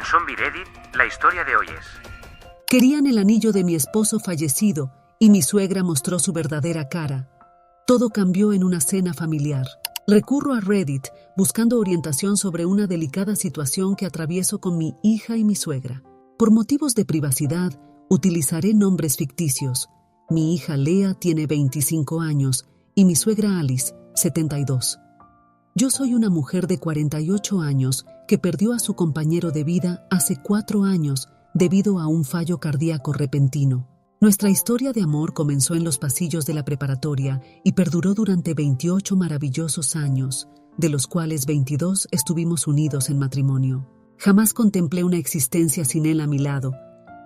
Zombie Reddit, la historia de hoy es: Querían el anillo de mi esposo fallecido y mi suegra mostró su verdadera cara. Todo cambió en una cena familiar. Recurro a Reddit buscando orientación sobre una delicada situación que atravieso con mi hija y mi suegra. Por motivos de privacidad, utilizaré nombres ficticios. Mi hija Lea tiene 25 años y mi suegra Alice, 72. Yo soy una mujer de 48 años que perdió a su compañero de vida hace 4 años debido a un fallo cardíaco repentino. Nuestra historia de amor comenzó en los pasillos de la preparatoria y perduró durante 28 maravillosos años, de los cuales 22 estuvimos unidos en matrimonio. Jamás contemplé una existencia sin él a mi lado,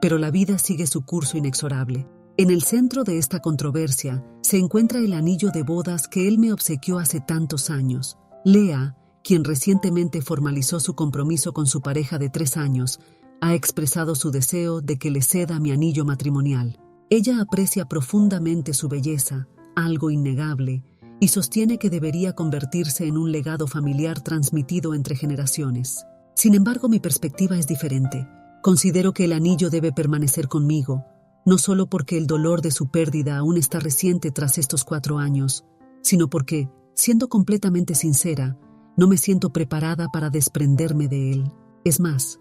pero la vida sigue su curso inexorable. En el centro de esta controversia se encuentra el anillo de bodas que él me obsequió hace tantos años. Lea, quien recientemente formalizó su compromiso con su pareja de 3 años, ha expresado su deseo de que le ceda mi anillo matrimonial. Ella aprecia profundamente su belleza, algo innegable, y sostiene que debería convertirse en un legado familiar transmitido entre generaciones. Sin embargo, mi perspectiva es diferente. Considero que el anillo debe permanecer conmigo, no solo porque el dolor de su pérdida aún está reciente tras estos 4 años, sino porque, siendo completamente sincera, no me siento preparada para desprenderme de él. Es más,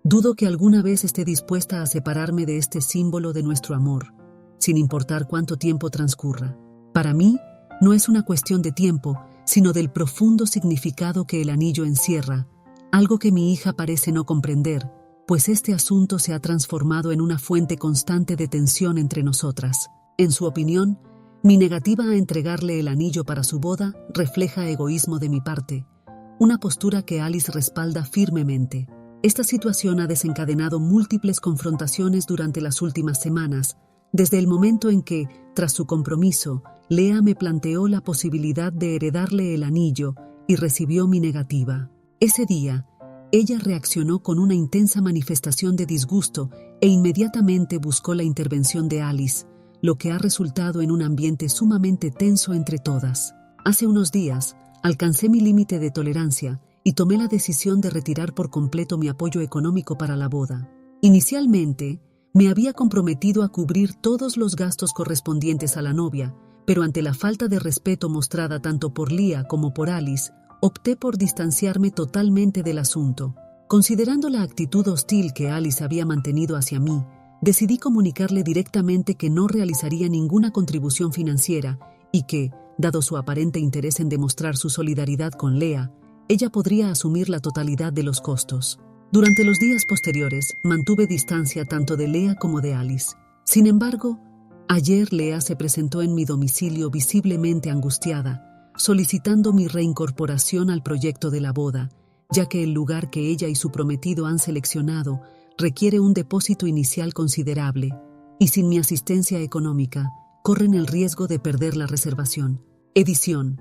dudo que alguna vez esté dispuesta a separarme de este símbolo de nuestro amor, sin importar cuánto tiempo transcurra. Para mí, no es una cuestión de tiempo, sino del profundo significado que el anillo encierra, algo que mi hija parece no comprender, pues este asunto se ha transformado en una fuente constante de tensión entre nosotras. En su opinión, mi negativa a entregarle el anillo para su boda refleja egoísmo de mi parte, una postura que Alice respalda firmemente. Esta situación ha desencadenado múltiples confrontaciones durante las últimas semanas, desde el momento en que, tras su compromiso, Lea me planteó la posibilidad de heredarle el anillo y recibió mi negativa. Ese día, ella reaccionó con una intensa manifestación de disgusto e inmediatamente buscó la intervención de Alice, lo que ha resultado en un ambiente sumamente tenso entre todas. Hace unos días, alcancé mi límite de tolerancia y tomé la decisión de retirar por completo mi apoyo económico para la boda. Inicialmente, me había comprometido a cubrir todos los gastos correspondientes a la novia, pero ante la falta de respeto mostrada tanto por Lea como por Alice, opté por distanciarme totalmente del asunto. Considerando la actitud hostil que Alice había mantenido hacia mí, decidí comunicarle directamente que no realizaría ninguna contribución financiera y que, dado su aparente interés en demostrar su solidaridad con Lea, ella podría asumir la totalidad de los costos. Durante los días posteriores, mantuve distancia tanto de Lea como de Alice. Sin embargo, ayer Lea se presentó en mi domicilio visiblemente angustiada, solicitando mi reincorporación al proyecto de la boda, ya que el lugar que ella y su prometido han seleccionado requiere un depósito inicial considerable, y sin mi asistencia económica, corren el riesgo de perder la reservación. Edición.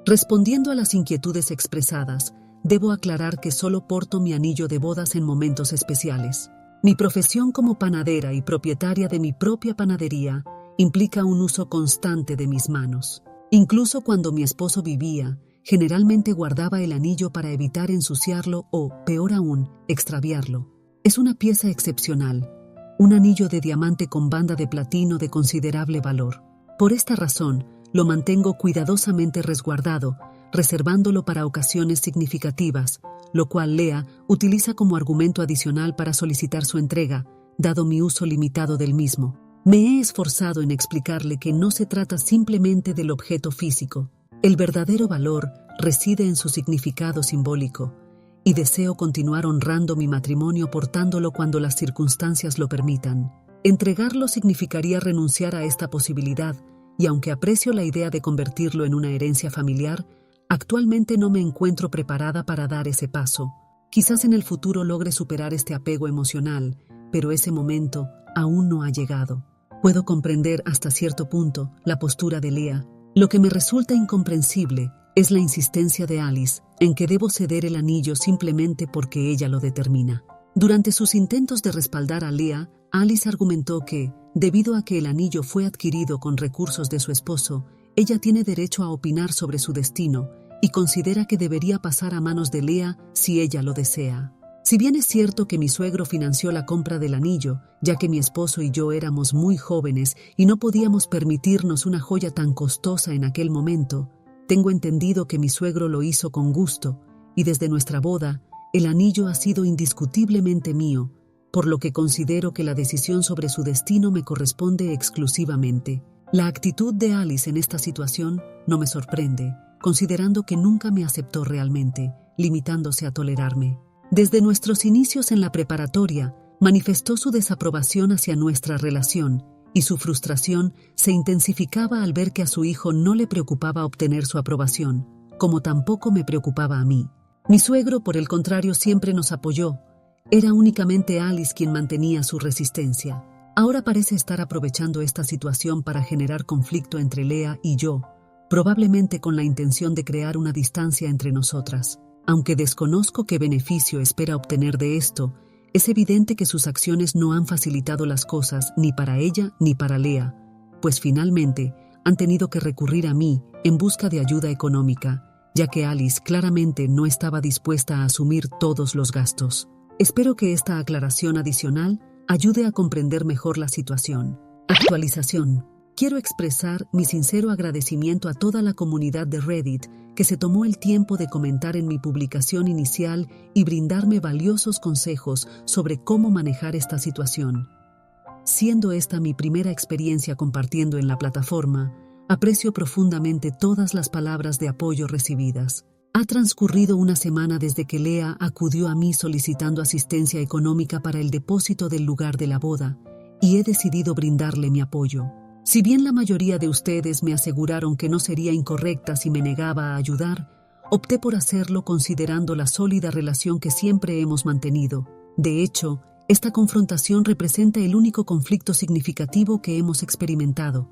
Respondiendo a las inquietudes expresadas, debo aclarar que solo porto mi anillo de bodas en momentos especiales. Mi profesión como panadera y propietaria de mi propia panadería implica un uso constante de mis manos. Incluso cuando mi esposo vivía, generalmente guardaba el anillo para evitar ensuciarlo o, peor aún, extraviarlo. Es una pieza excepcional, un anillo de diamante con banda de platino de considerable valor. Por esta razón, lo mantengo cuidadosamente resguardado, reservándolo para ocasiones significativas, lo cual Lea utiliza como argumento adicional para solicitar su entrega, dado mi uso limitado del mismo. Me he esforzado en explicarle que no se trata simplemente del objeto físico. El verdadero valor reside en su significado simbólico, y deseo continuar honrando mi matrimonio portándolo cuando las circunstancias lo permitan. Entregarlo significaría renunciar a esta posibilidad, y aunque aprecio la idea de convertirlo en una herencia familiar, actualmente no me encuentro preparada para dar ese paso. Quizás en el futuro logre superar este apego emocional, pero ese momento aún no ha llegado. Puedo comprender hasta cierto punto la postura de Lea. Lo que me resulta incomprensible es la insistencia de Alice en que debo ceder el anillo simplemente porque ella lo determina. Durante sus intentos de respaldar a Lea, Alice argumentó que, debido a que el anillo fue adquirido con recursos de su esposo, ella tiene derecho a opinar sobre su destino y considera que debería pasar a manos de Lea si ella lo desea. Si bien es cierto que mi suegro financió la compra del anillo, ya que mi esposo y yo éramos muy jóvenes y no podíamos permitirnos una joya tan costosa en aquel momento, tengo entendido que mi suegro lo hizo con gusto, y desde nuestra boda, el anillo ha sido indiscutiblemente mío, por lo que considero que la decisión sobre su destino me corresponde exclusivamente. La actitud de Alice en esta situación no me sorprende, considerando que nunca me aceptó realmente, limitándose a tolerarme. Desde nuestros inicios en la preparatoria, manifestó su desaprobación hacia nuestra relación, y su frustración se intensificaba al ver que a su hijo no le preocupaba obtener su aprobación, como tampoco me preocupaba a mí. Mi suegro, por el contrario, siempre nos apoyó. Era únicamente Alice quien mantenía su resistencia. Ahora parece estar aprovechando esta situación para generar conflicto entre Lea y yo, probablemente con la intención de crear una distancia entre nosotras. Aunque desconozco qué beneficio espera obtener de esto, es evidente que sus acciones no han facilitado las cosas ni para ella ni para Lea, pues finalmente han tenido que recurrir a mí en busca de ayuda económica, ya que Alice claramente no estaba dispuesta a asumir todos los gastos. Espero que esta aclaración adicional ayude a comprender mejor la situación. Actualización. Quiero expresar mi sincero agradecimiento a toda la comunidad de Reddit que se tomó el tiempo de comentar en mi publicación inicial y brindarme valiosos consejos sobre cómo manejar esta situación. Siendo esta mi primera experiencia compartiendo en la plataforma, aprecio profundamente todas las palabras de apoyo recibidas. Ha transcurrido una semana desde que Lea acudió a mí solicitando asistencia económica para el depósito del lugar de la boda, y he decidido brindarle mi apoyo. Si bien la mayoría de ustedes me aseguraron que no sería incorrecta si me negaba a ayudar, opté por hacerlo considerando la sólida relación que siempre hemos mantenido. De hecho, esta confrontación representa el único conflicto significativo que hemos experimentado,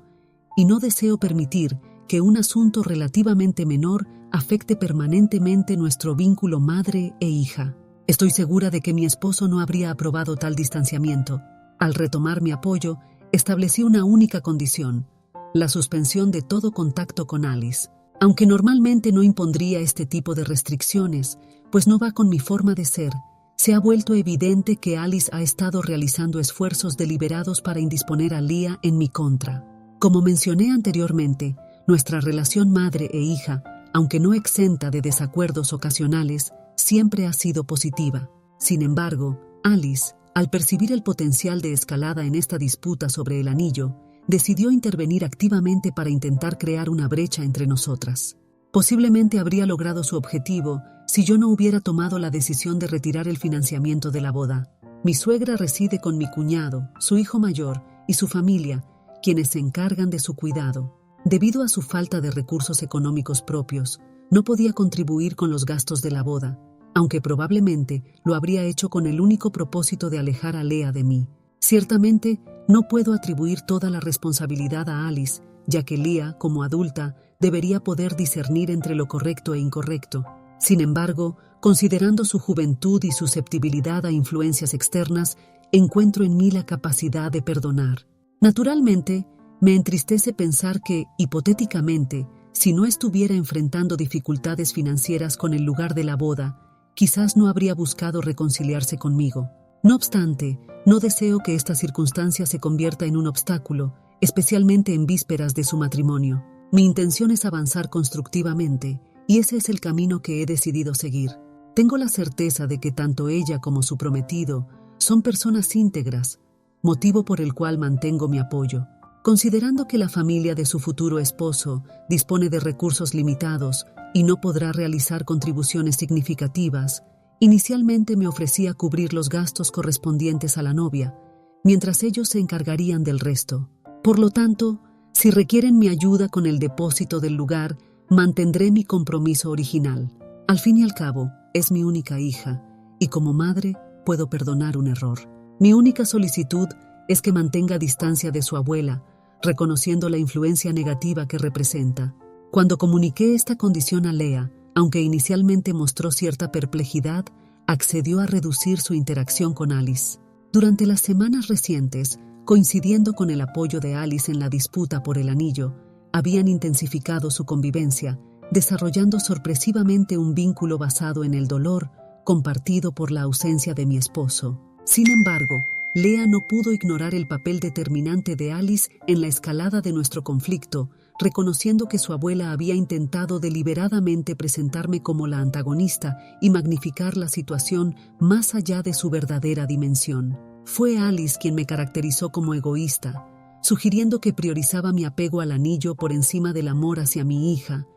y no deseo permitir que un asunto relativamente menor afecte permanentemente nuestro vínculo madre e hija. Estoy segura de que mi esposo no habría aprobado tal distanciamiento. Al retomar mi apoyo, establecí una única condición: la suspensión de todo contacto con Alice. Aunque normalmente no impondría este tipo de restricciones, pues no va con mi forma de ser, se ha vuelto evidente que Alice ha estado realizando esfuerzos deliberados para indisponer a Lea en mi contra. Como mencioné anteriormente, nuestra relación madre e hija, aunque no exenta de desacuerdos ocasionales, siempre ha sido positiva. Sin embargo, Alice, al percibir el potencial de escalada en esta disputa sobre el anillo, decidió intervenir activamente para intentar crear una brecha entre nosotras. Posiblemente habría logrado su objetivo si yo no hubiera tomado la decisión de retirar el financiamiento de la boda. Mi suegra reside con mi cuñado, su hijo mayor y su familia, quienes se encargan de su cuidado. Debido a su falta de recursos económicos propios, no podía contribuir con los gastos de la boda, aunque probablemente lo habría hecho con el único propósito de alejar a Lea de mí. Ciertamente, no puedo atribuir toda la responsabilidad a Alice, ya que Lea, como adulta, debería poder discernir entre lo correcto e incorrecto. Sin embargo, considerando su juventud y susceptibilidad a influencias externas, encuentro en mí la capacidad de perdonar. Naturalmente, me entristece pensar que, hipotéticamente, si no estuviera enfrentando dificultades financieras con el lugar de la boda, quizás no habría buscado reconciliarse conmigo. No obstante, no deseo que esta circunstancia se convierta en un obstáculo, especialmente en vísperas de su matrimonio. Mi intención es avanzar constructivamente, y ese es el camino que he decidido seguir. Tengo la certeza de que tanto ella como su prometido son personas íntegras, motivo por el cual mantengo mi apoyo. Considerando que la familia de su futuro esposo dispone de recursos limitados y no podrá realizar contribuciones significativas, inicialmente me ofrecía cubrir los gastos correspondientes a la novia, mientras ellos se encargarían del resto. Por lo tanto, si requieren mi ayuda con el depósito del lugar, mantendré mi compromiso original. Al fin y al cabo, es mi única hija, y como madre puedo perdonar un error. Mi única solicitud es que mantenga distancia de su abuela, reconociendo la influencia negativa que representa. Cuando comuniqué esta condición a Lea, aunque inicialmente mostró cierta perplejidad, accedió a reducir su interacción con Alice. Durante las semanas recientes, coincidiendo con el apoyo de Alice en la disputa por el anillo, habían intensificado su convivencia, desarrollando sorpresivamente un vínculo basado en el dolor, compartido por la ausencia de mi esposo. Sin embargo, Lea no pudo ignorar el papel determinante de Alice en la escalada de nuestro conflicto, reconociendo que su abuela había intentado deliberadamente presentarme como la antagonista y magnificar la situación más allá de su verdadera dimensión. Fue Alice quien me caracterizó como egoísta, sugiriendo que priorizaba mi apego al anillo por encima del amor hacia mi hija,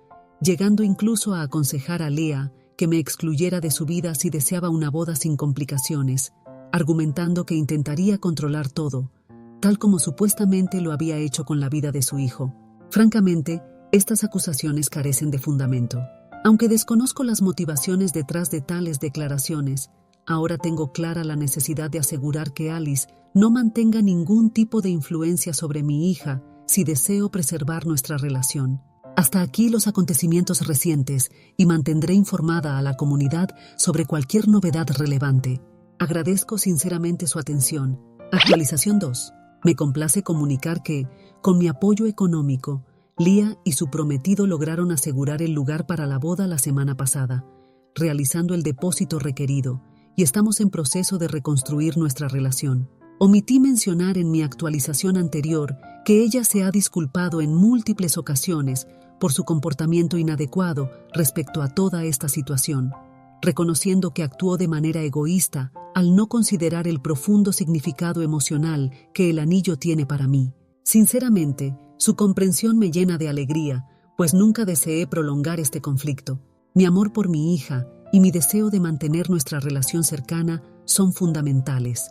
llegando incluso a aconsejar a Lea que me excluyera de su vida si deseaba una boda sin complicaciones, argumentando que intentaría controlar todo, tal como supuestamente lo había hecho con la vida de su hijo. Francamente, estas acusaciones carecen de fundamento. Aunque desconozco las motivaciones detrás de tales declaraciones, ahora tengo clara la necesidad de asegurar que Alice no mantenga ningún tipo de influencia sobre mi hija si deseo preservar nuestra relación. Hasta aquí los acontecimientos recientes y mantendré informada a la comunidad sobre cualquier novedad relevante. Agradezco sinceramente su atención. Actualización 2. Me complace comunicar que, con mi apoyo económico, Lea y su prometido lograron asegurar el lugar para la boda la semana pasada, realizando el depósito requerido, y estamos en proceso de reconstruir nuestra relación. Omití mencionar en mi actualización anterior que ella se ha disculpado en múltiples ocasiones por su comportamiento inadecuado respecto a toda esta situación, reconociendo que actuó de manera egoísta al no considerar el profundo significado emocional que el anillo tiene para mí. Sinceramente, su comprensión me llena de alegría, pues nunca deseé prolongar este conflicto. Mi amor por mi hija y mi deseo de mantener nuestra relación cercana son fundamentales.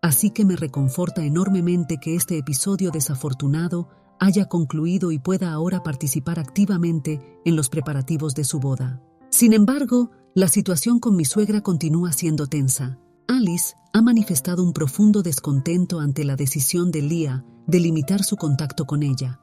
Así que me reconforta enormemente que este episodio desafortunado haya concluido y pueda ahora participar activamente en los preparativos de su boda. Sin embargo, la situación con mi suegra continúa siendo tensa. Alice ha manifestado un profundo descontento ante la decisión de Lea de limitar su contacto con ella,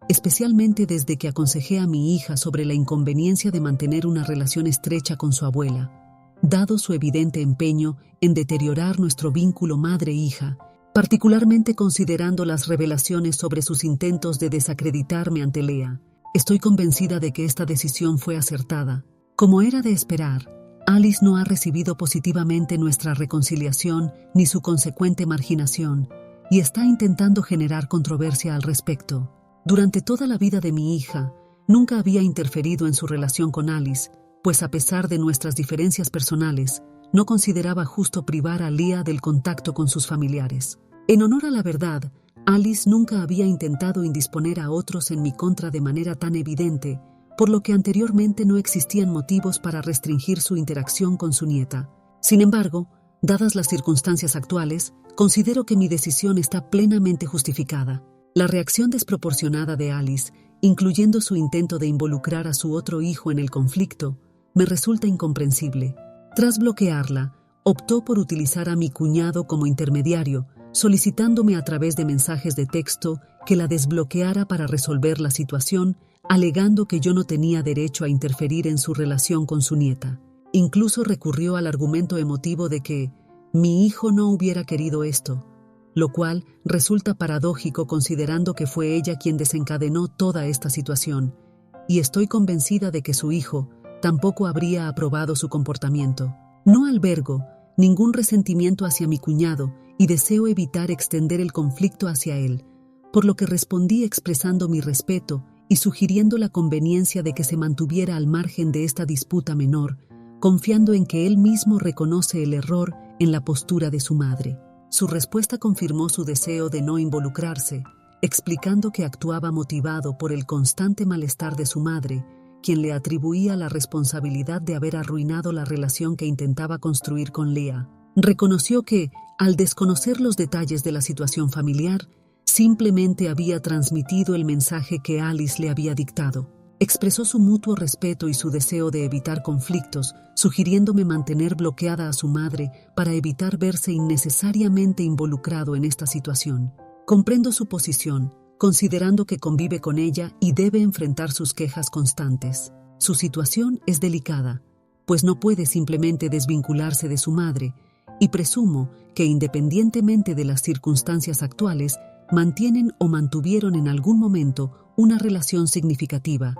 especialmente desde que aconsejé a mi hija sobre la inconveniencia de mantener una relación estrecha con su abuela, dado su evidente empeño en deteriorar nuestro vínculo madre-hija, particularmente considerando las revelaciones sobre sus intentos de desacreditarme ante Lea. Estoy convencida de que esta decisión fue acertada. Como era de esperar, Alice no ha recibido positivamente nuestra reconciliación ni su consecuente marginación, y está intentando generar controversia al respecto. Durante toda la vida de mi hija, nunca había interferido en su relación con Alice, pues a pesar de nuestras diferencias personales, no consideraba justo privar a Lea del contacto con sus familiares. En honor a la verdad, Alice nunca había intentado indisponer a otros en mi contra de manera tan evidente, por lo que anteriormente no existían motivos para restringir su interacción con su nieta. Sin embargo, dadas las circunstancias actuales, considero que mi decisión está plenamente justificada. La reacción desproporcionada de Alice, incluyendo su intento de involucrar a su otro hijo en el conflicto, me resulta incomprensible. Tras bloquearla, optó por utilizar a mi cuñado como intermediario, solicitándome a través de mensajes de texto que la desbloqueara para resolver la situación, alegando que yo no tenía derecho a interferir en su relación con su nieta. Incluso recurrió al argumento emotivo de que mi hijo no hubiera querido esto, lo cual resulta paradójico considerando que fue ella quien desencadenó toda esta situación, y estoy convencida de que su hijo tampoco habría aprobado su comportamiento. No albergo ningún resentimiento hacia mi cuñado y deseo evitar extender el conflicto hacia él, por lo que respondí expresando mi respeto y sugiriendo la conveniencia de que se mantuviera al margen de esta disputa menor, confiando en que él mismo reconoce el error en la postura de su madre. Su respuesta confirmó su deseo de no involucrarse, explicando que actuaba motivado por el constante malestar de su madre, quien le atribuía la responsabilidad de haber arruinado la relación que intentaba construir con Lea. Reconoció que, al desconocer los detalles de la situación familiar, simplemente había transmitido el mensaje que Alice le había dictado. Expresó su mutuo respeto y su deseo de evitar conflictos, sugiriéndome mantener bloqueada a su madre para evitar verse innecesariamente involucrado en esta situación. Comprendo su posición, considerando que convive con ella y debe enfrentar sus quejas constantes. Su situación es delicada, pues no puede simplemente desvincularse de su madre, y presumo que independientemente de las circunstancias actuales, mantienen o mantuvieron en algún momento una relación significativa,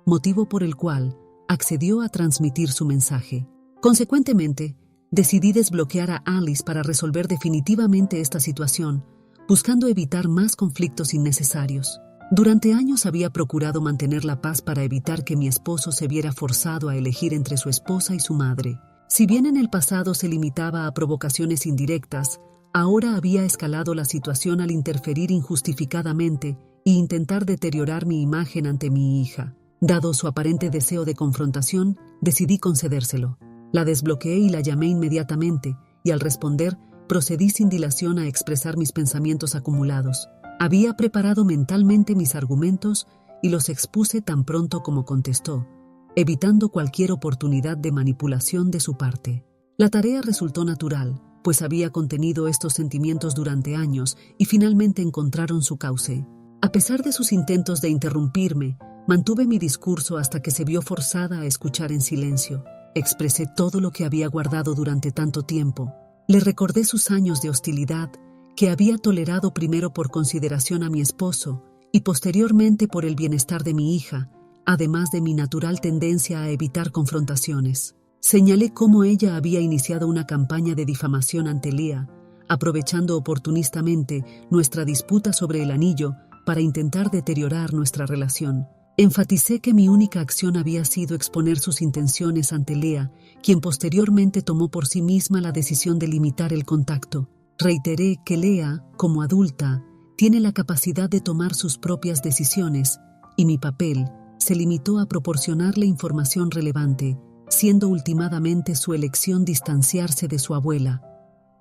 motivo por el cual accedió a transmitir su mensaje. Consecuentemente, decidí desbloquear a Alice para resolver definitivamente esta situación, buscando evitar más conflictos innecesarios. Durante años había procurado mantener la paz para evitar que mi esposo se viera forzado a elegir entre su esposa y su madre. Si bien en el pasado se limitaba a provocaciones indirectas, ahora había escalado la situación al interferir injustificadamente e intentar deteriorar mi imagen ante mi hija. Dado su aparente deseo de confrontación, decidí concedérselo. La desbloqueé y la llamé inmediatamente, y al responder, procedí sin dilación a expresar mis pensamientos acumulados. Había preparado mentalmente mis argumentos y los expuse tan pronto como contestó, evitando cualquier oportunidad de manipulación de su parte. La tarea resultó natural, pues había contenido estos sentimientos durante años y finalmente encontraron su cauce. A pesar de sus intentos de interrumpirme, mantuve mi discurso hasta que se vio forzada a escuchar en silencio. Expresé todo lo que había guardado durante tanto tiempo. Le recordé sus años de hostilidad, que había tolerado primero por consideración a mi esposo y posteriormente por el bienestar de mi hija, además de mi natural tendencia a evitar confrontaciones. Señalé cómo ella había iniciado una campaña de difamación ante Leah, aprovechando oportunistamente nuestra disputa sobre el anillo para intentar deteriorar nuestra relación. Enfaticé que mi única acción había sido exponer sus intenciones ante Leah, quien posteriormente tomó por sí misma la decisión de limitar el contacto. Reiteré que Leah, como adulta, tiene la capacidad de tomar sus propias decisiones y mi papel se limitó a proporcionarle información relevante, siendo ultimadamente su elección distanciarse de su abuela.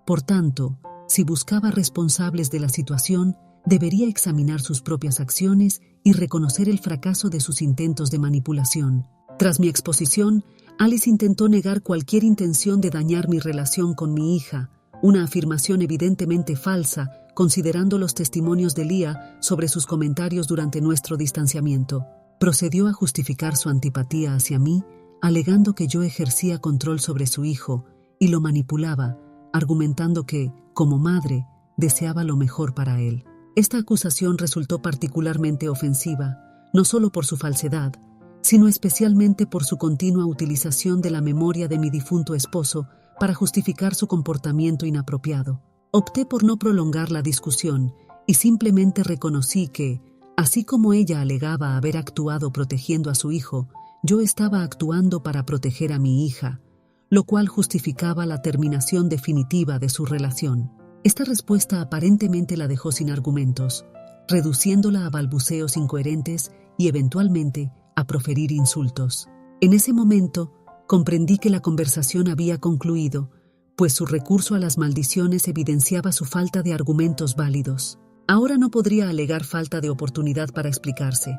Por tanto, si buscaba responsables de la situación, debería examinar sus propias acciones y reconocer el fracaso de sus intentos de manipulación. Tras mi exposición, Alice intentó negar cualquier intención de dañar mi relación con mi hija, una afirmación evidentemente falsa, considerando los testimonios de Leah sobre sus comentarios durante nuestro distanciamiento. Procedió a justificar su antipatía hacia mí, alegando que yo ejercía control sobre su hijo y lo manipulaba, argumentando que, como madre, deseaba lo mejor para él. Esta acusación resultó particularmente ofensiva, no solo por su falsedad, sino especialmente por su continua utilización de la memoria de mi difunto esposo para justificar su comportamiento inapropiado. Opté por no prolongar la discusión y simplemente reconocí que, así como ella alegaba haber actuado protegiendo a su hijo, yo estaba actuando para proteger a mi hija, lo cual justificaba la terminación definitiva de su relación. Esta respuesta aparentemente la dejó sin argumentos, reduciéndola a balbuceos incoherentes y eventualmente a proferir insultos. En ese momento, comprendí que la conversación había concluido, pues su recurso a las maldiciones evidenciaba su falta de argumentos válidos. Ahora no podría alegar falta de oportunidad para explicarse.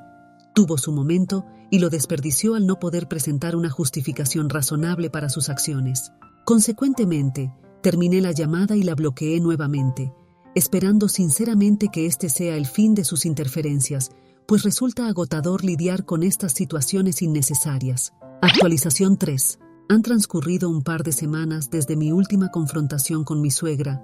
Tuvo su momento y lo desperdició al no poder presentar una justificación razonable para sus acciones. Consecuentemente, terminé la llamada y la bloqueé nuevamente, esperando sinceramente que este sea el fin de sus interferencias, pues resulta agotador lidiar con estas situaciones innecesarias. Actualización 3. Han transcurrido un par de semanas desde mi última confrontación con mi suegra,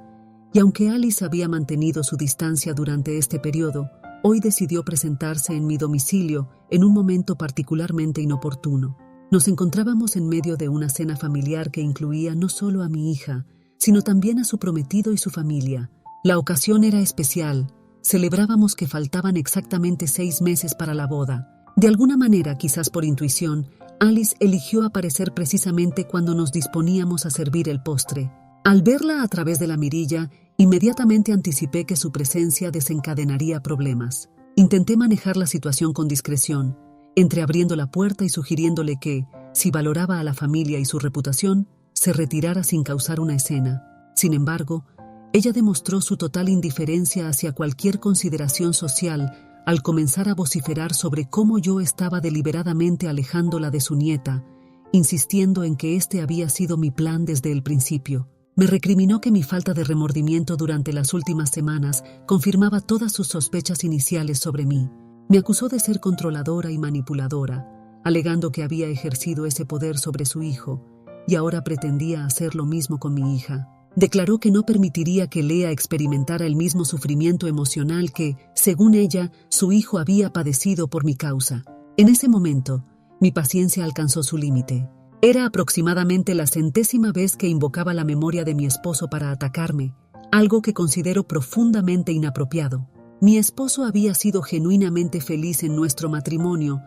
y aunque Alice había mantenido su distancia durante este periodo, hoy decidió presentarse en mi domicilio en un momento particularmente inoportuno. Nos encontrábamos en medio de una cena familiar que incluía no solo a mi hija, sino también a su prometido y su familia. La ocasión era especial. Celebrábamos que faltaban exactamente 6 meses para la boda. De alguna manera, quizás por intuición, Alice eligió aparecer precisamente cuando nos disponíamos a servir el postre. Al verla a través de la mirilla, inmediatamente anticipé que su presencia desencadenaría problemas. Intenté manejar la situación con discreción, entreabriendo la puerta y sugiriéndole que, si valoraba a la familia y su reputación, se retirara sin causar una escena. Sin embargo, ella demostró su total indiferencia hacia cualquier consideración social al comenzar a vociferar sobre cómo yo estaba deliberadamente alejándola de su nieta, insistiendo en que este había sido mi plan desde el principio. Me recriminó que mi falta de remordimiento durante las últimas semanas confirmaba todas sus sospechas iniciales sobre mí. Me acusó de ser controladora y manipuladora, alegando que había ejercido ese poder sobre su hijo, y ahora pretendía hacer lo mismo con mi hija. Declaró que no permitiría que Leah experimentara el mismo sufrimiento emocional que, según ella, su hijo había padecido por mi causa. En ese momento, mi paciencia alcanzó su límite. Era aproximadamente la 100ª vez que invocaba la memoria de mi esposo para atacarme, algo que considero profundamente inapropiado. Mi esposo había sido genuinamente feliz en nuestro matrimonio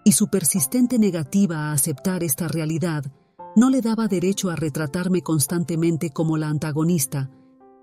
y su persistente negativa a aceptar esta realidad no le daba derecho a retratarme constantemente como la antagonista,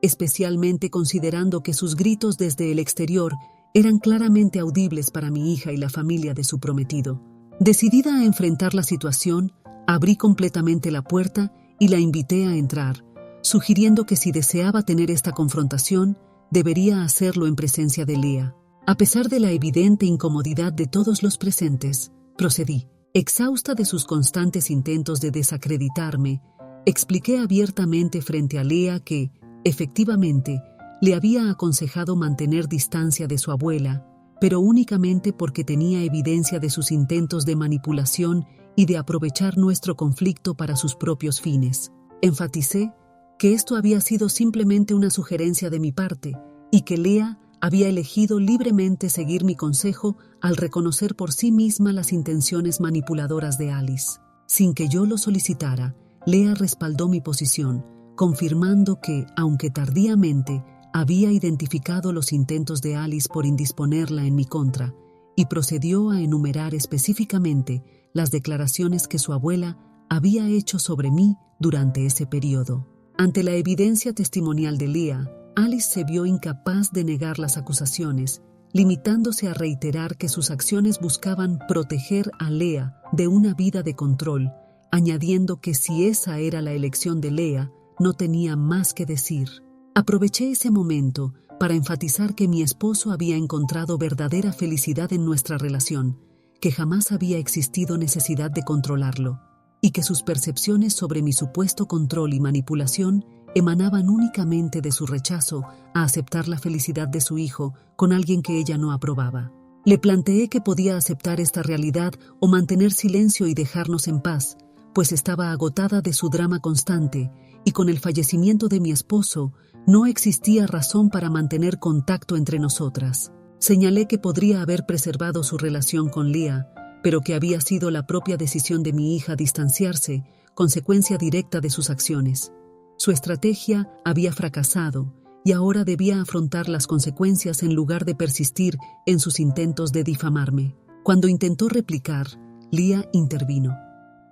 especialmente considerando que sus gritos desde el exterior eran claramente audibles para mi hija y la familia de su prometido. Decidida a enfrentar la situación, abrí completamente la puerta y la invité a entrar, sugiriendo que si deseaba tener esta confrontación, debería hacerlo en presencia de Lea. A pesar de la evidente incomodidad de todos los presentes, procedí. Exhausta de sus constantes intentos de desacreditarme, expliqué abiertamente frente a Lea que, efectivamente, le había aconsejado mantener distancia de su abuela, pero únicamente porque tenía evidencia de sus intentos de manipulación y de aprovechar nuestro conflicto para sus propios fines. Enfaticé que esto había sido simplemente una sugerencia de mi parte y que Lea había elegido libremente seguir mi consejo al reconocer por sí misma las intenciones manipuladoras de Alice. Sin que yo lo solicitara, Lea respaldó mi posición, confirmando que, aunque tardíamente, había identificado los intentos de Alice por indisponerla en mi contra, y procedió a enumerar específicamente las declaraciones que su abuela había hecho sobre mí durante ese periodo. Ante la evidencia testimonial de Lea, Alice se vio incapaz de negar las acusaciones, limitándose a reiterar que sus acciones buscaban proteger a Lea de una vida de control, añadiendo que si esa era la elección de Lea, no tenía más que decir. Aproveché ese momento para enfatizar que mi esposo había encontrado verdadera felicidad en nuestra relación, que jamás había existido necesidad de controlarlo, y que sus percepciones sobre mi supuesto control y manipulación emanaban únicamente de su rechazo a aceptar la felicidad de su hijo con alguien que ella no aprobaba. Le planteé que podía aceptar esta realidad o mantener silencio y dejarnos en paz, pues estaba agotada de su drama constante y con el fallecimiento de mi esposo no existía razón para mantener contacto entre nosotras. Señalé que podría haber preservado su relación con Lea, pero que había sido la propia decisión de mi hija distanciarse, consecuencia directa de sus acciones. Su estrategia había fracasado y ahora debía afrontar las consecuencias en lugar de persistir en sus intentos de difamarme. Cuando intentó replicar, Lea intervino,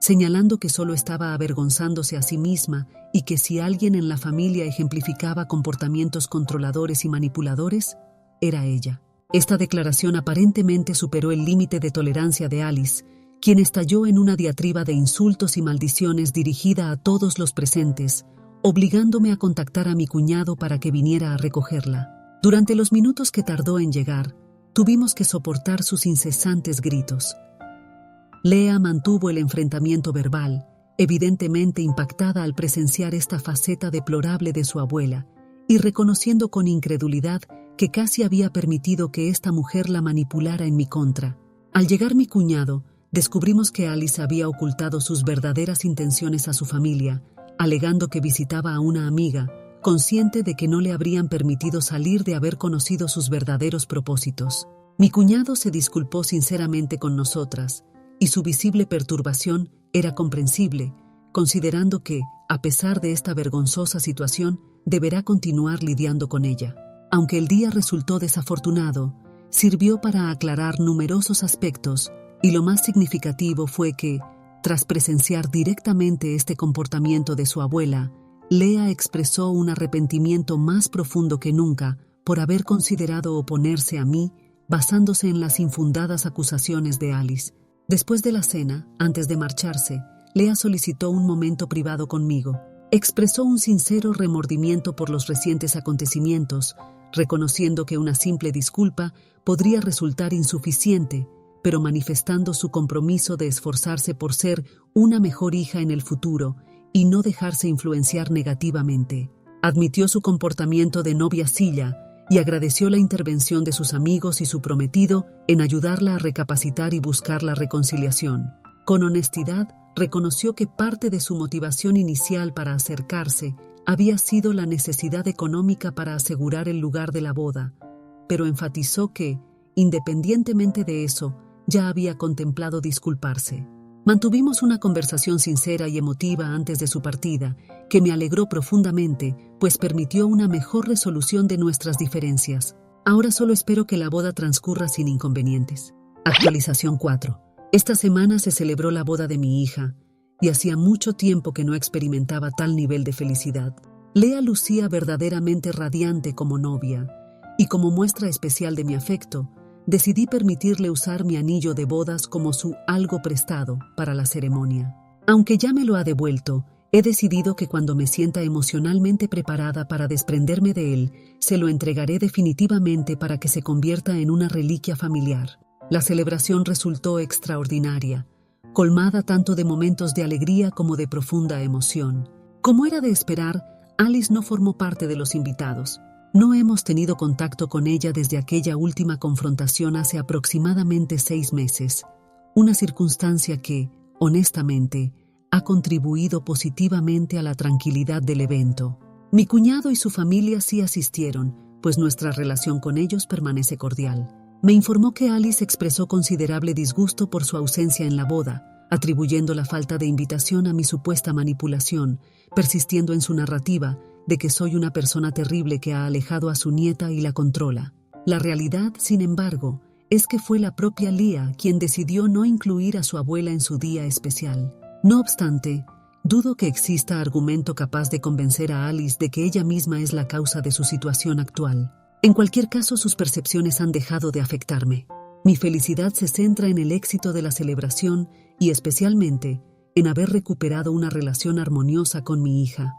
señalando que solo estaba avergonzándose a sí misma y que si alguien en la familia ejemplificaba comportamientos controladores y manipuladores, era ella. Esta declaración aparentemente superó el límite de tolerancia de Alice, quien estalló en una diatriba de insultos y maldiciones dirigida a todos los presentes, obligándome a contactar a mi cuñado para que viniera a recogerla. Durante los minutos que tardó en llegar, tuvimos que soportar sus incesantes gritos. Lea mantuvo el enfrentamiento verbal, evidentemente impactada al presenciar esta faceta deplorable de su abuela, y reconociendo con incredulidad que casi había permitido que esta mujer la manipulara en mi contra. Al llegar mi cuñado, descubrimos que Alice había ocultado sus verdaderas intenciones a su familia, alegando que visitaba a una amiga, consciente de que no le habrían permitido salir de haber conocido sus verdaderos propósitos. Mi cuñado se disculpó sinceramente con nosotras, y su visible perturbación era comprensible, considerando que, a pesar de esta vergonzosa situación, deberá continuar lidiando con ella. Aunque el día resultó desafortunado, sirvió para aclarar numerosos aspectos, y lo más significativo fue que, tras presenciar directamente este comportamiento de su abuela, Lea expresó un arrepentimiento más profundo que nunca por haber considerado oponerse a mí basándose en las infundadas acusaciones de Alice. Después de la cena, antes de marcharse, Lea solicitó un momento privado conmigo. Expresó un sincero remordimiento por los recientes acontecimientos, reconociendo que una simple disculpa podría resultar insuficiente, pero manifestando su compromiso de esforzarse por ser una mejor hija en el futuro y no dejarse influenciar negativamente. Admitió su comportamiento de noviacilla y agradeció la intervención de sus amigos y su prometido en ayudarla a recapacitar y buscar la reconciliación. Con honestidad, reconoció que parte de su motivación inicial para acercarse había sido la necesidad económica para asegurar el lugar de la boda, pero enfatizó que, independientemente de eso, ya había contemplado disculparse. Mantuvimos una conversación sincera y emotiva antes de su partida, que me alegró profundamente, pues permitió una mejor resolución de nuestras diferencias. Ahora solo espero que la boda transcurra sin inconvenientes. Actualización 4. Esta semana se celebró la boda de mi hija, y hacía mucho tiempo que no experimentaba tal nivel de felicidad. Lea lucía verdaderamente radiante como novia, y como muestra especial de mi afecto, decidí permitirle usar mi anillo de bodas como su algo prestado para la ceremonia. Aunque ya me lo ha devuelto, he decidido que cuando me sienta emocionalmente preparada para desprenderme de él, se lo entregaré definitivamente para que se convierta en una reliquia familiar. La celebración resultó extraordinaria, colmada tanto de momentos de alegría como de profunda emoción. Como era de esperar, Alice no formó parte de los invitados. No hemos tenido contacto con ella desde aquella última confrontación hace aproximadamente 6 meses, una circunstancia que, honestamente, ha contribuido positivamente a la tranquilidad del evento. Mi cuñado y su familia sí asistieron, pues nuestra relación con ellos permanece cordial. Me informó que Alice expresó considerable disgusto por su ausencia en la boda, atribuyendo la falta de invitación a mi supuesta manipulación, persistiendo en su narrativa de que soy una persona terrible que ha alejado a su nieta y la controla. La realidad, sin embargo, es que fue la propia Leah quien decidió no incluir a su abuela en su día especial. No obstante, dudo que exista argumento capaz de convencer a Alice de que ella misma es la causa de su situación actual. En cualquier caso, sus percepciones han dejado de afectarme. Mi felicidad se centra en el éxito de la celebración y especialmente en haber recuperado una relación armoniosa con mi hija.